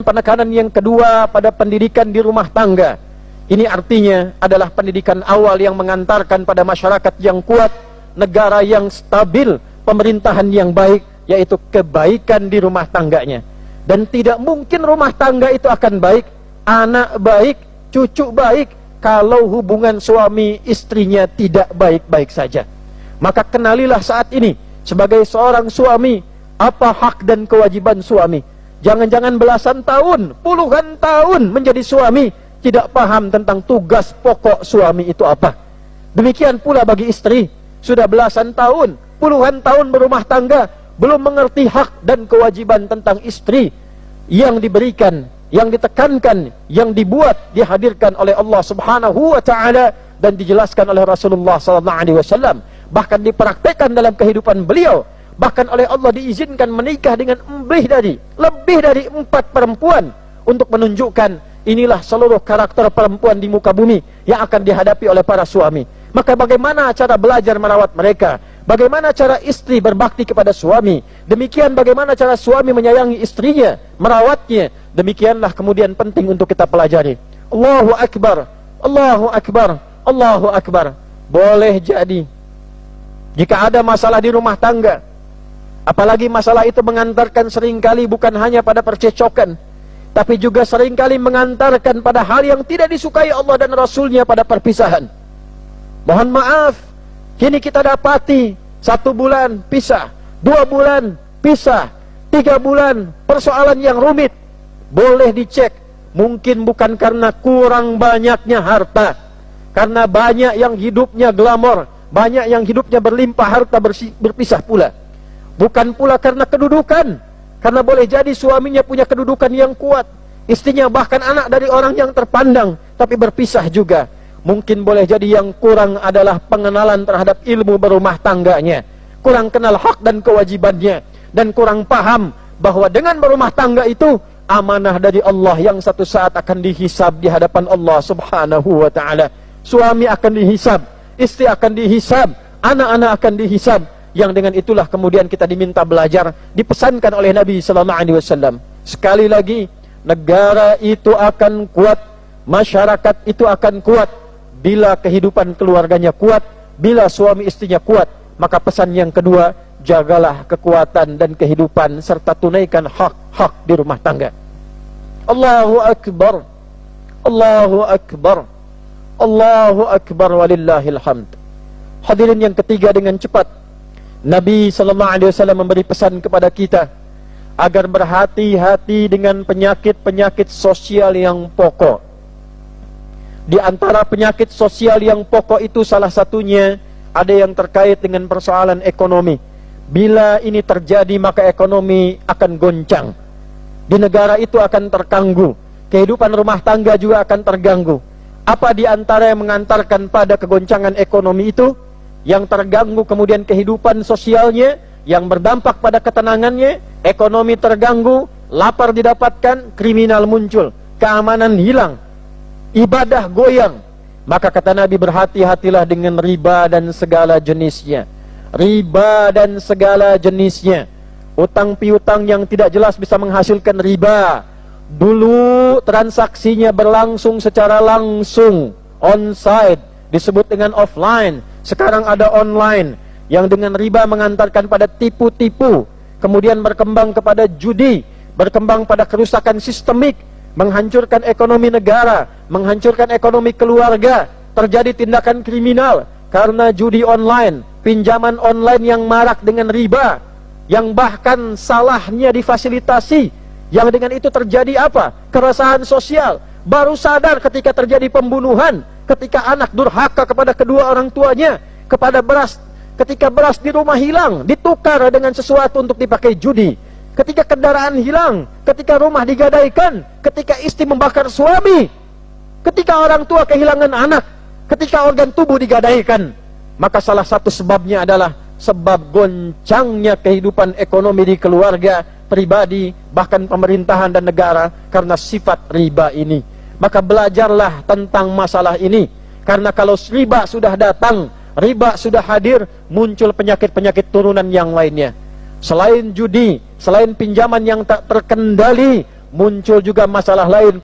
penekanan yang kedua pada pendidikan di rumah tangga. Ini artinya adalah pendidikan awal yang mengantarkan pada masyarakat yang kuat, negara yang stabil, pemerintahan yang baik, yaitu kebaikan di rumah tangganya. Dan tidak mungkin rumah tangga itu akan baik, anak baik, cucu baik, kalau hubungan suami istrinya tidak baik-baik saja. Maka kenalilah saat ini sebagai seorang suami, apa hak dan kewajiban suami. Jangan-jangan belasan tahun, puluhan tahun menjadi suami, tidak paham tentang tugas pokok suami itu apa. Demikian pula bagi istri, sudah belasan tahun, puluhan tahun berumah tangga, belum mengerti hak dan kewajiban tentang istri yang diberikan, yang ditekankan, yang dibuat, dihadirkan oleh Allah Subhanahu wa taala dan dijelaskan oleh Rasulullah sallallahu alaihi wasallam, bahkan dipraktekkan dalam kehidupan beliau. Bahkan oleh Allah diizinkan menikah dengan lebih dari 4 perempuan untuk menunjukkan inilah seluruh karakter perempuan di muka bumi yang akan dihadapi oleh para suami. Maka bagaimana cara belajar merawat mereka? Bagaimana cara istri berbakti kepada suami? Demikian bagaimana cara suami menyayangi istrinya, merawatnya. Demikianlah kemudian penting untuk kita pelajari. Allahu Akbar, Allahu Akbar, Allahu Akbar. Boleh jadi jika ada masalah di rumah tangga, apalagi masalah itu mengantarkan seringkali bukan hanya pada percecokan, tapi juga seringkali mengantarkan pada hal yang tidak disukai Allah dan Rasulnya pada perpisahan. Mohon maaf, kini kita dapati 1 bulan pisah, 2 bulan pisah, 3 bulan persoalan yang rumit. Boleh dicek, mungkin bukan karena kurang banyaknya harta, karena banyak yang hidupnya glamor, banyak yang hidupnya berlimpah harta berpisah pula. Bukan pula karena kedudukan, karena boleh jadi suaminya punya kedudukan yang kuat, istrinya bahkan anak dari orang yang terpandang, tapi berpisah juga. Mungkin boleh jadi yang kurang adalah pengenalan terhadap ilmu berumah tangganya, kurang kenal hak dan kewajibannya, dan kurang paham bahwa dengan berumah tangga itu amanah dari Allah yang satu saat akan dihisab di hadapan Allah Subhanahu wa taala. Suami akan dihisab, istri akan dihisab, anak-anak akan dihisab. Yang dengan itulah kemudian kita diminta belajar, dipesankan oleh Nabi sallallahu alaihi wasallam. Sekali lagi, negara itu akan kuat, masyarakat itu akan kuat bila kehidupan keluarganya kuat, bila suami istrinya kuat. Maka pesan yang kedua, jagalah kekuatan dan kehidupan serta tunaikan hak-hak di rumah tangga. Allahu Akbar, Allahu Akbar, Allahu Akbar walillahil hamd. Hadirin yang ketiga, dengan cepat Nabi sallallahu alaihi wasallam memberi pesan kepada kita agar berhati-hati dengan penyakit-penyakit sosial yang pokok. Di antara penyakit sosial yang pokok itu salah satunya ada yang terkait dengan persoalan ekonomi. Bila ini terjadi maka ekonomi akan goncang, di negara itu akan terganggu, kehidupan rumah tangga juga akan terganggu. Apa di antara yang mengantarkan pada kegoncangan ekonomi itu? Yang terganggu kemudian kehidupan sosialnya, yang berdampak pada ketenangannya. Ekonomi terganggu, lapar didapatkan, kriminal muncul, keamanan hilang, ibadah goyang. Maka kata Nabi, berhati-hatilah dengan riba dan segala jenisnya. Riba dan segala jenisnya. Utang piutang yang tidak jelas bisa menghasilkan riba. Dulu transaksinya berlangsung secara langsung, on-site, disebut dengan offline. Sekarang ada online, yang dengan riba mengantarkan pada tipu-tipu, kemudian berkembang kepada judi, berkembang pada kerusakan sistemik, menghancurkan ekonomi negara, menghancurkan ekonomi keluarga. Terjadi tindakan kriminal karena judi online, pinjaman online yang marak dengan riba, yang bahkan salahnya difasilitasi. Yang dengan itu terjadi apa? Keresahan sosial. Baru sadar ketika terjadi pembunuhan, ketika anak durhaka kepada kedua orang tuanya, kepada beras, ketika beras di rumah hilang, ditukar dengan sesuatu untuk dipakai judi. Ketika kendaraan hilang, ketika rumah digadaikan, ketika istri membakar suami, ketika orang tua kehilangan anak, ketika organ tubuh digadaikan. Maka salah satu sebabnya adalah sebab goncangnya kehidupan ekonomi di keluarga, pribadi, bahkan pemerintahan dan negara karena sifat riba ini. Maka belajarlah tentang masalah ini, karena kalau riba sudah datang, riba sudah hadir, muncul penyakit-penyakit turunan yang lainnya. Selain judi, selain pinjaman yang tak terkendali, muncul juga masalah lain.